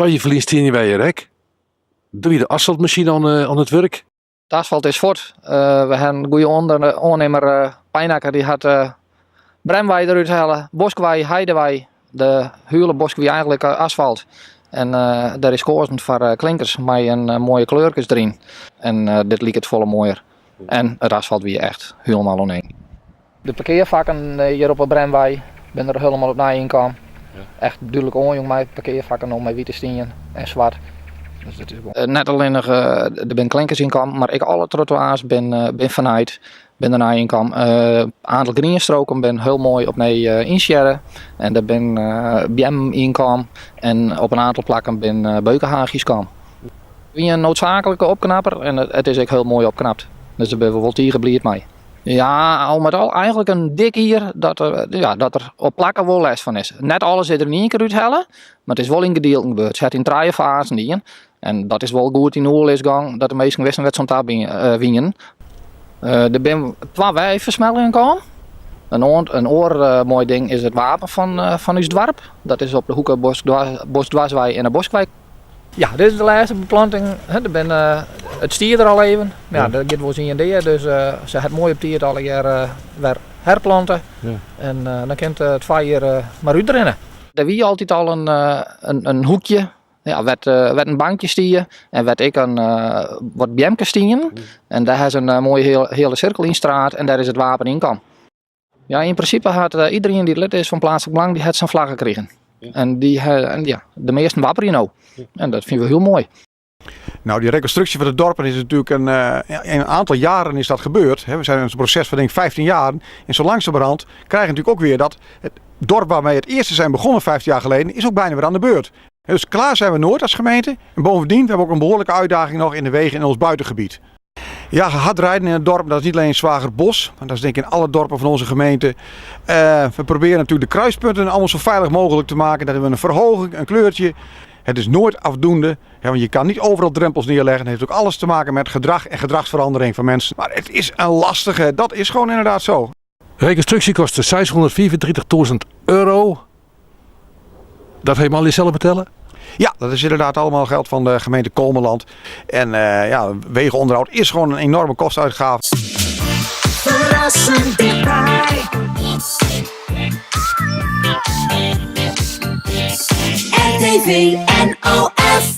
Je verliest hier niet bij je rek. Doe je de asfaltmachine aan het werk? Het asfalt is fort. We hebben een goede ondernemer, Pijnakker, die had bremwei eruit halen, boskwei, heidewei. De hele boskwei eigenlijk asfalt. En daar is gekozen voor klinkers met een mooie kleurtjes erin. En dit liep het volle mooier. En het asfalt weer echt helemaal oneen. De parkeervakken hier op de bremwei, ben er helemaal op na ingekomen. Ja. Echt duidelijk onjong met parkeervakken om met witte stenen en zwart. Dus dat is net alleen nog, er ben klinkers ingekomen, maar ik alle trottoirs ben vanuit. Ben daarna ingekomen. Aantal greenstroken ben heel mooi op mee inscheren. En daar ben BM ingekomen. En op een aantal plakken ben beukenhaagjes komen. Wie een noodzakelijke opknapper en het is ook heel mooi opknapt. Dus daar ben we wel tegenblijd mee. Ja, al met al eigenlijk een dik hier dat er op plakken wel les van is. Net alles zit er niet in keer uithellen, maar het is wel in gedeelten gebeurd. Het zit in 3 fasen in. En dat is wel goed in de oorlogsgang dat de meesten wisten wat zo'n tab winnen. Er zijn 2 wijversmeldingen gekomen. Een mooi ding is het wapen van ons dorp. Dat is op de hoeken Bosdwarswei en de Boskwijk. Ja, dit is de laatste beplanting. Het stier er al even. Ja, dat gaat wel zien en dus ze het mooi op het alle jaar weer herplanten. Ja. En dan kan het 2 jaar maar uitrennen. Er wie altijd al een hoekje. Ja, werd een bankje stieren en werd ik wat BM'ken stieren. En daar is een mooie hele cirkel in straat en daar is het wapen in kan. Ja, in principe had iedereen die lid is van plaatselijk belang, die had zijn vlag gekregen. Ja. En de meesten wapperen nou. Ja. En dat vinden we heel mooi. Nou, die reconstructie van de dorpen is natuurlijk een aantal jaren is dat gebeurd. We zijn in een proces van denk ik 15 jaar. En zo langzamerhand krijgen we natuurlijk ook weer dat het dorp waarmee het eerste zijn begonnen 15 jaar geleden, is ook bijna weer aan de beurt. Dus klaar zijn we nooit als gemeente. En bovendien, we hebben ook een behoorlijke uitdaging nog in de wegen in ons buitengebied. Ja, hard rijden in het dorp, dat is niet alleen Zwagerbos, maar dat is denk ik in alle dorpen van onze gemeente. We proberen natuurlijk de kruispunten allemaal zo veilig mogelijk te maken. Dat hebben we een verhoging, een kleurtje. Het is nooit afdoende, want je kan niet overal drempels neerleggen. Het heeft ook alles te maken met gedrag en gedragsverandering van mensen. Maar het is een lastige, dat is gewoon inderdaad zo. De reconstructie kostte €634.000. Dat heeft al zelf betellen? Ja, dat is inderdaad allemaal geld van de gemeente Kolmeland. En wegenonderhoud is gewoon een enorme kostuitgave. Verrassend dichtbij. RTV NOS.